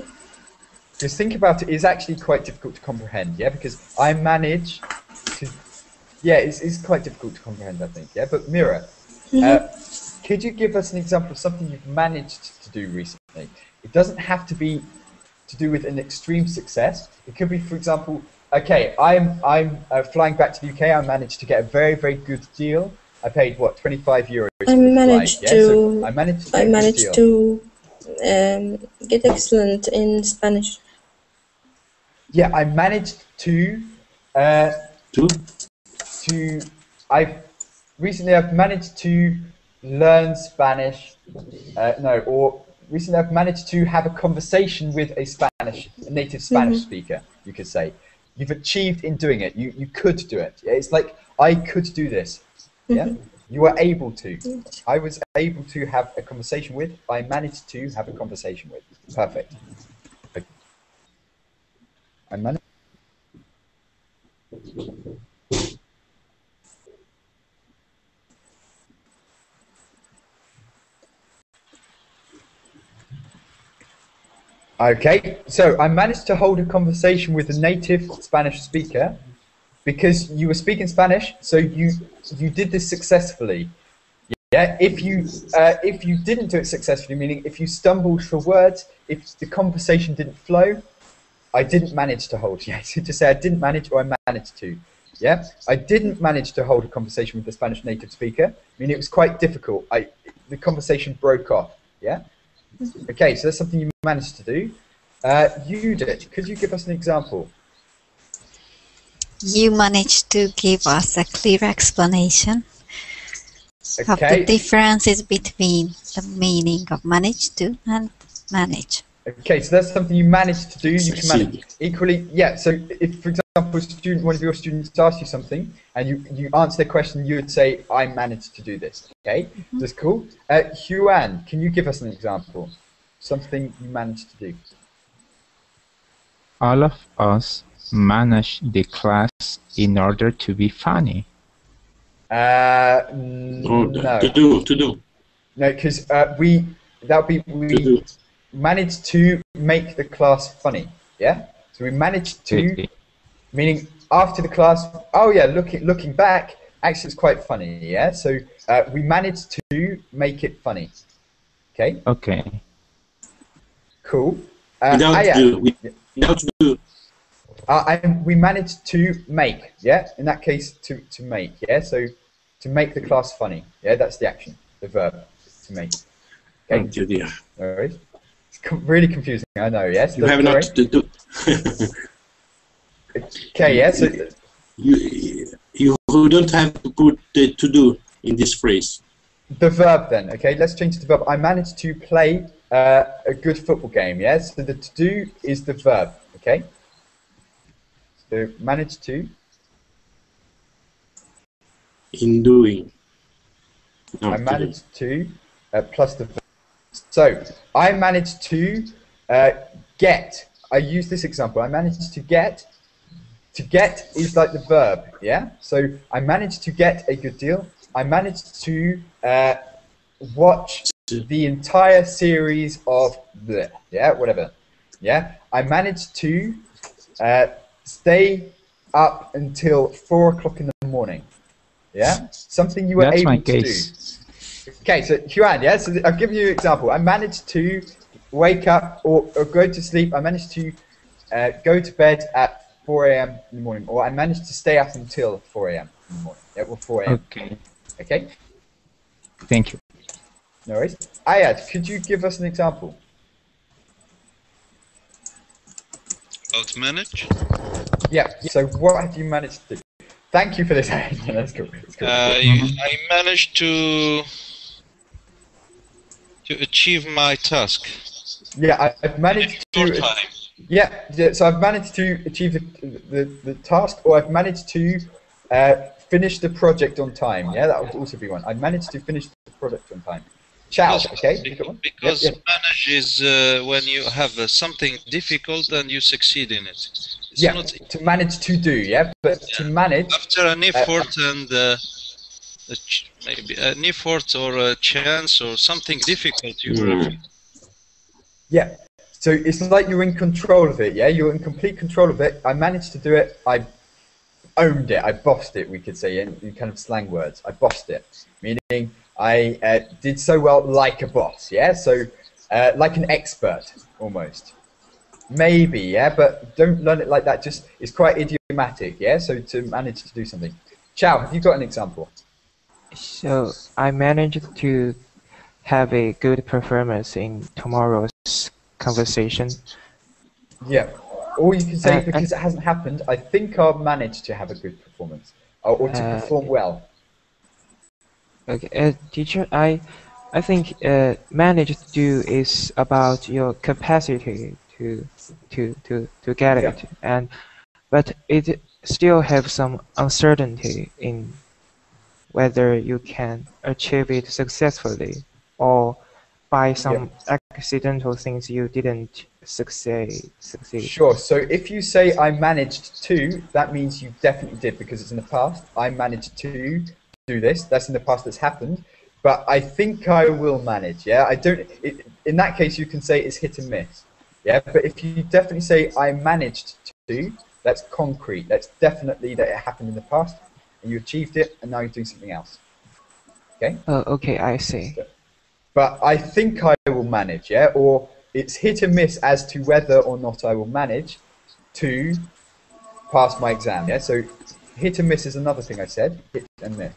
Because think about it, it's actually quite difficult to comprehend, yeah? Because I manage to... Yeah, it's quite difficult to comprehend, I think, yeah? But Mira, could you give us an example of something you've managed to do recently? It doesn't have to be to do with an extreme success. It could be, for example, okay, I'm flying back to the UK. I managed to get a very, very good deal. I paid what, €25 I managed yeah? to. So I managed to get excellent in Spanish. Yeah, I managed to. Recently I've managed to learn Spanish. Recently I've managed to have a conversation with a native Spanish speaker, you could say. You've achieved in doing it. You could do it. It's like, I could do this. Yeah? You were able to. I was able to have a conversation with. I managed to have a conversation with. Perfect. I managed. Okay, so I managed to hold a conversation with a native Spanish speaker because you were speaking Spanish, so you did this successfully. Yeah, if you didn't do it successfully, meaning if you stumbled for words, if the conversation didn't flow, I didn't manage to hold. Yeah, so to say I didn't manage or I managed to. Yeah, I didn't manage to hold a conversation with the Spanish native speaker. I mean, it was quite difficult. The conversation broke off. Yeah. Okay, so that's something you managed to do. Judith, could you give us an example? You managed to give us a clear explanation of the differences between the meaning of manage to and manage. Okay, so that's something you managed to do. You can manage equally. Yeah. So if, for example, one of your students asks you something and you answer their question, you would say, "I managed to do this." Okay, that's cool. Huan, can you give us an example? Something you managed to do. All of us manage the class in order to be funny. No. To do. No, because we managed to make the class funny. Yeah. So we managed to, meaning after the class. Oh yeah, looking back, actually it's quite funny. Yeah. So we managed to make it funny. Okay. Okay. Cool. Without do. Now to do. We managed to make, yeah? In that case, to make, yeah? So to make the class funny, yeah? That's the action, the verb, to make. Okay? Oh, dear. All right. It's really confusing, I know, yes? You have not to do. Okay, yeah, so... You don't have to put the to do in this phrase. The verb then, okay? Let's change to the verb. I managed to play a good football game, yeah? So the to do is the verb, okay? So managed to. In doing. No, I managed to plus the verb. So I managed to get. I use this example. I managed to get. To get is like the verb, yeah? So I managed to get a good deal. I managed to watch the entire series of bleh, yeah, whatever. Yeah? I managed to stay up until 4 o'clock in the morning. Yeah? Something you were That's able my to case. do. Okay, so Huan, yeah? So I'll give you an example. I managed to wake up or go to sleep. I managed to go to bed at 4 a.m. in the morning, or I managed to stay up until 4 a.m. in the morning. Yeah, well, 4 a.m. Okay. Okay? Thank you. No worries. Ayad, could you give us an example? About manage? Yeah, so what have you managed to do? Thank you for this, Ayad. That's cool. That's cool. I managed to achieve my task. Yeah, I've managed in to... time. Yeah, so I've managed to achieve the task, or I've managed to finish the project on time. Yeah, that would also be one. I managed to finish the project on time. Ciao, okay? You got one? Because Yep. manage is when you have something difficult and you succeed in it. It's Yeah, not to manage to do, yeah? But to manage... after an effort and maybe an effort or a chance or something difficult you Yeah, so it's like you're in control of it, yeah? You're in complete control of it. I managed to do it. I owned it. I bossed it, we could say, in kind of slang words. I bossed it, meaning I did so well like a boss, yeah? So like an expert, almost. Maybe, yeah? But don't learn it like that. Just it's quite idiomatic, yeah? So to manage to do something. Ciao, have you got an example? So I managed to have a good performance in tomorrow's conversation. Yeah, or you can say, because it hasn't happened, I think I'll manage to have a good performance, or to perform well. Okay, teacher, I think manage to do is about your capacity to get it, but it still have some uncertainty in whether you can achieve it successfully or by some accidental things you didn't succeed. Sure, so if you say I managed to, that means you definitely did because it's in the past. I managed to do this, that's in the past, that's happened, but I think I will manage, yeah? In that case you can say it's hit and miss, yeah? But if you definitely say I managed to, that's concrete, that's definitely that it happened in the past, and you achieved it, and now you're doing something else, okay? Oh, okay, I see. But I think I will manage, yeah? Or it's hit and miss as to whether or not I will manage to pass my exam, yeah? So hit and miss is another thing I said, hit and miss.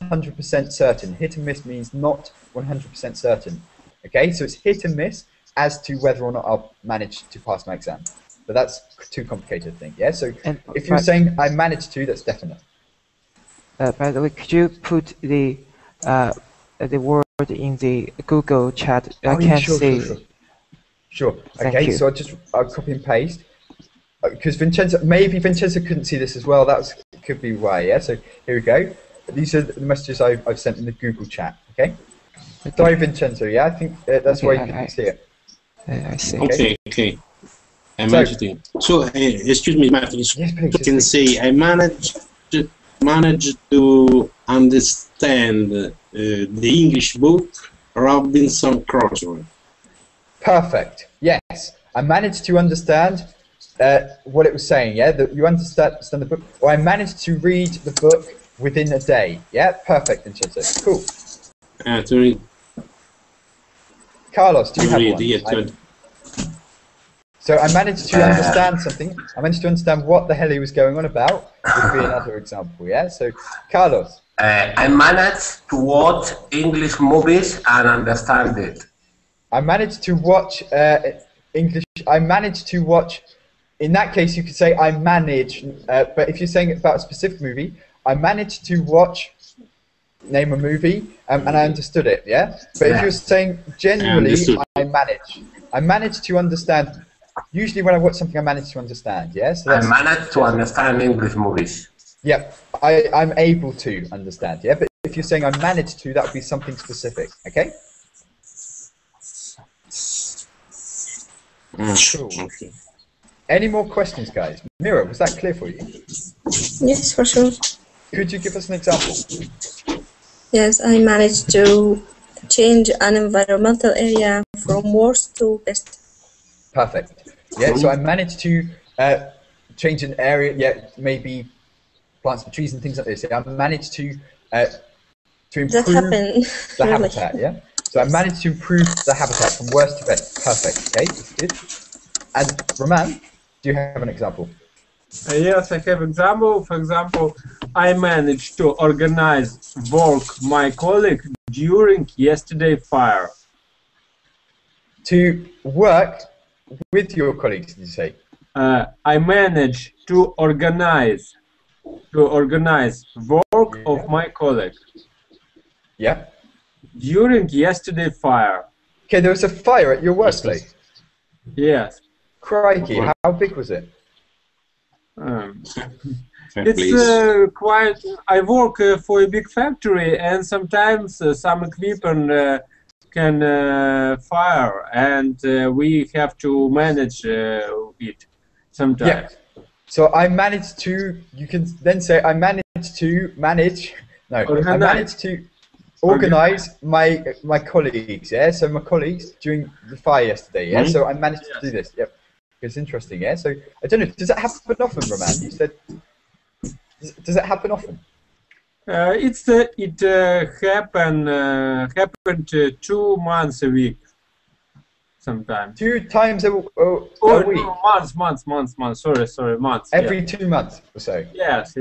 100% certain. Hit and miss means not 100% certain, okay? So it's hit and miss as to whether or not I'll manage to pass my exam. But that's too complicated, I think, yeah? So if you're saying I managed to, that's definite. By the way, could you put the word in the Google chat? I can't see. Sure. Okay, so I'll copy and paste. Because maybe Vincenzo couldn't see this as well. Could be why, yeah? So here we go. These are the messages I've sent in the Google chat, okay? Sorry, Vincenzo, yeah? I think that's why you couldn't see it. I see. Okay. I managed to. So, excuse me, Martin. Yes, please. You can say I managed to understand the English book Robinson Crusoe. Perfect. Yes, I managed to understand what it was saying. Yeah, that you understand the book, or I managed to read the book within a day. Yeah, perfect, Vincenzo. Cool. To read. Carlos, do you have one? So I managed to understand something. I managed to understand what the hell he was going on about. Would be another example, yeah? So, Carlos. I managed to watch English movies and understand it. I managed to watch English. I managed to watch. In that case, you could say I managed. But if you're saying about a specific movie, I managed to watch. Name a movie, and I understood it. Yeah. But if you're saying generally, I manage. I managed to understand. Usually, when I watch something, I manage to understand. Yeah. So I managed to understand English movies. Yeah. I'm able to understand. Yeah. But if you're saying I managed to, that would be something specific. Okay. Cool. Okay. Any more questions, guys? Mira, was that clear for you? Yes, for sure. Could you give us an example? Yes, I managed to change an environmental area from worst to best. Perfect. Yeah, so I managed to change an area, yeah, maybe plants and trees and things like this. Yeah, I managed to improve the habitat, yeah? So I managed to improve the habitat from worst to best. Perfect, okay, that's good. And Roman, do you have an example? Yes, I have example. For example, I managed to organize work my colleague during yesterday fire. To work with your colleagues, did you say? I managed to organize work of my colleague. Yeah. During yesterday fire. Okay, there was a fire at your workplace. Yes. Crikey, how big was it? It's quite. I work for a big factory, and sometimes some equipment can fire, and we have to manage it sometimes. Yeah. So I managed to. You can then say I managed to manage. No, I managed to organize my colleagues. Yeah. So my colleagues during the fire yesterday. Yeah. So I managed to do this. Yep. It's interesting, yeah. So I don't know. Does that happen often, Roman? You said. Does it happen often? It happened 2 months a week. Sometimes. 2 times a week. No, months. Sorry, months. Every 2 months or so. Yes.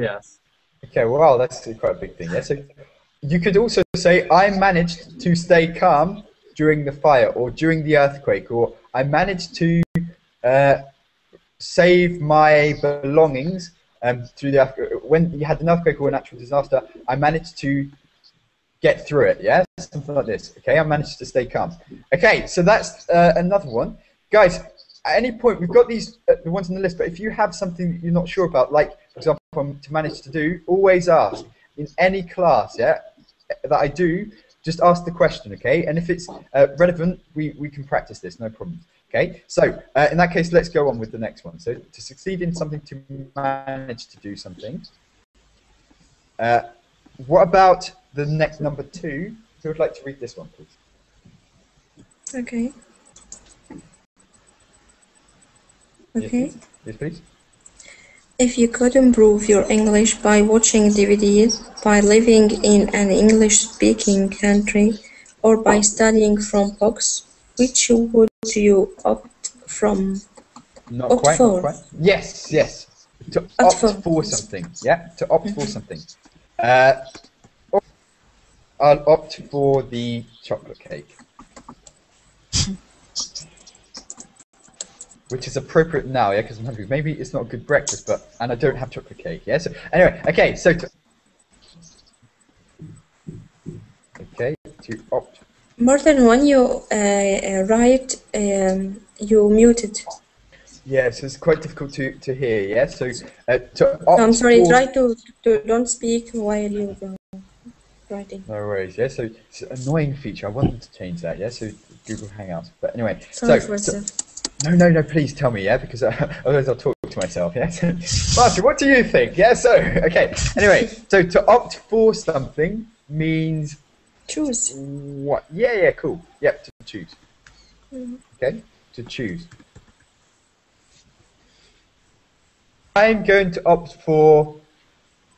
Okay. Wow, that's quite a big thing. Yeah. So you could also say I managed to stay calm during the fire or during the earthquake, or I managed to save my belongings through the when you had an earthquake or a natural disaster. I managed to get through it. Yeah, something like this. Okay, I managed to stay calm. Okay, so that's another one, guys. At any point, we've got these the ones on the list. But if you have something that you're not sure about, like for example, to manage to do, always ask in any class. Yeah, that I do. Just ask the question, okay? And if it's relevant, we can practice this, no problem. Okay, so in that case, let's go on with the next one. So to succeed in something, to manage to do something. What about the next number 2? Who would like to read this one, please? Okay. Okay. Yes, please. If you could improve your English by watching DVDs, by living in an English-speaking country, or by studying from books, which would you opt from? Not quite. Yes. To opt for something. Yeah, to opt for something. I'll opt for the chocolate cake. Which is appropriate now, yeah, because I'm hungry. Maybe it's not a good breakfast, and I don't have chocolate cake, yeah. So anyway, okay, so to opt. Martin, when you write, you muted. Yeah, so it's quite difficult to hear, yeah. So to opt. I'm sorry. Try to don't speak while you're writing. No worries, yeah. So it's an annoying feature. I wanted to change that, yeah. So Google Hangouts, but anyway. Sorry so No, please tell me, yeah, because otherwise I'll talk to myself, yeah? Martin, what do you think? Yeah, so, okay, anyway, so to opt for something means... Choose. What? Yeah, cool. Yep, to choose. Okay, to choose. I'm going to opt for...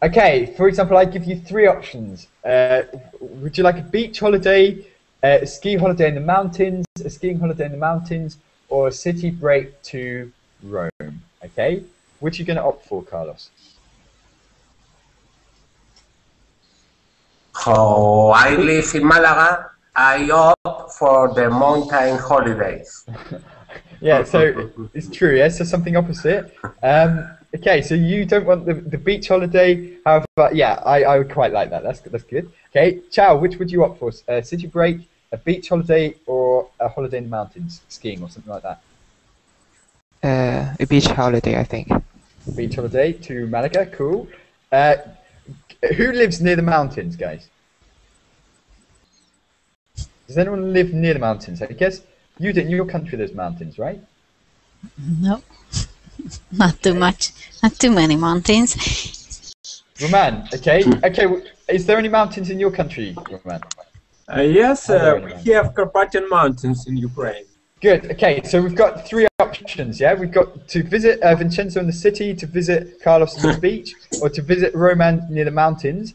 Okay, for example, I give you 3 options. Would you like a beach holiday, a ski holiday in the mountains, a skiing holiday in the mountains, or a city break to Rome? Okay, which are you going to opt for, Carlos? Oh, I live in Malaga. I opt for the mountain holidays. Yeah, so it's true. Yeah, so something opposite. Okay, so you don't want the beach holiday. However, yeah, I would quite like that. That's good. Okay, Chow, which would you opt for? A city break, a beach holiday, or a holiday in the mountains, skiing or something like that? A beach holiday, I think. Beach holiday to Malaga, cool. Who lives near the mountains, guys? Does anyone live near the mountains? I guess you did in your country. There's mountains, right? No, not too much. Not too many mountains. Roman, okay. Is there any mountains in your country, Roman? Yes, we have Carpathian Mountains in Ukraine. Good. Okay, so we've got three options. Yeah, we've got to visit Vincenzo in the city, to visit Carlos on the beach, or to visit Roman near the mountains.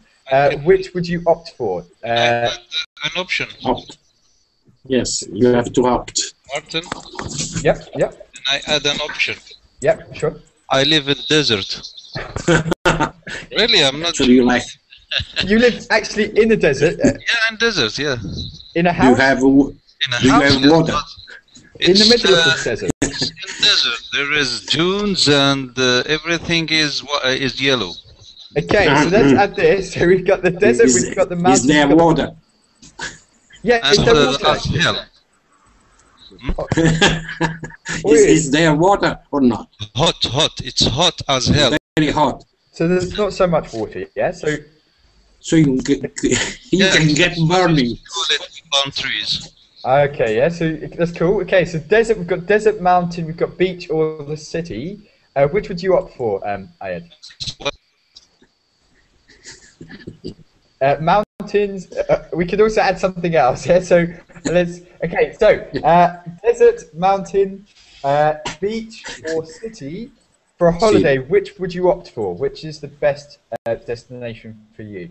Which would you opt for? An option. Opt. Yes, you have to opt. Martin? Yep. Can I add an option? Yep, sure. I live in desert. Really, I'm not. So you like? You live actually in the desert? Yeah, in desert. Yeah. In a house? You have. In a do house. you have water? In the middle of the desert. In desert, there is dunes and everything is yellow. Okay, so let's add this. So we've got the desert, we've got the mountains. Is there water? Yeah, And is there water? as hell. Is there water or not? Hot. It's hot as hell. Very hot. So there's not so much water, yeah? So you can get burning. Palm trees. Okay, yeah, so that's cool. Okay, so desert, we've got desert, mountain, we've got beach or the city. Which would you opt for, Ayed? Mountains, we could also add something else, yeah? So desert, mountain, beach or city. For a holiday, which would you opt for? Which is the best destination for you?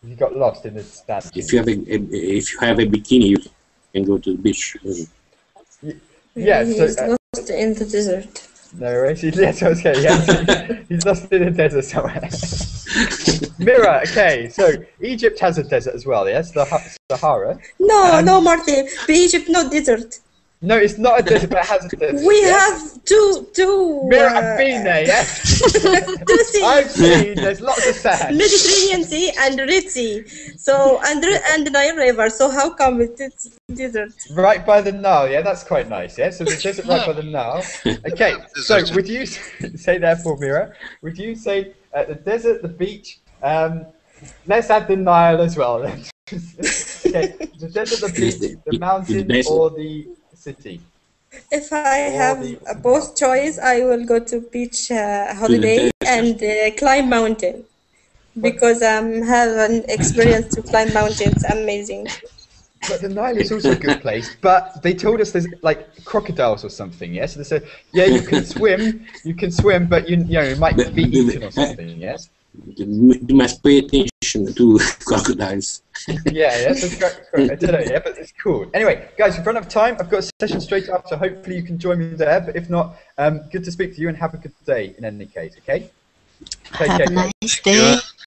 You got lost in the stand. If you have a bikini, you can go to the beach. Yeah, he's lost in the desert. No, yes, okay, yeah, he's lost in the desert somewhere. Mira, okay, so Egypt has a desert as well, yes, the Sahara. No, Martin, Egypt not desert. No, it's not a desert, but it has a desert. We have two. Mira, I've been there, yes. Two seas. I've seen. There's lots of sand. Mediterranean Sea and Red Sea. So and Nile River. So how come it's desert? Right by the Nile, yeah, that's quite nice, yeah. So the desert right by the Nile. Okay, so would you say therefore, Mira? Would you say the desert, the beach? Let's add the Nile as well. Then. Okay, the desert, the beach, the mountain, or the city. If I have both choice, I will go to beach holiday and climb mountain because have an experience to climb mountains. Amazing. But the Nile is also a good place. But they told us there's like crocodiles or something. Yes, so they said, yeah, you can swim, but you know you might be eaten or something. Yes. You must pay attention to crocodiles. Yeah, that's correct. I don't know, yeah, but it's cool. Anyway, guys, we've run out of time. I've got a session straight after. Hopefully you can join me there. But if not, good to speak to you and have a good day in any case, okay? Have a nice day.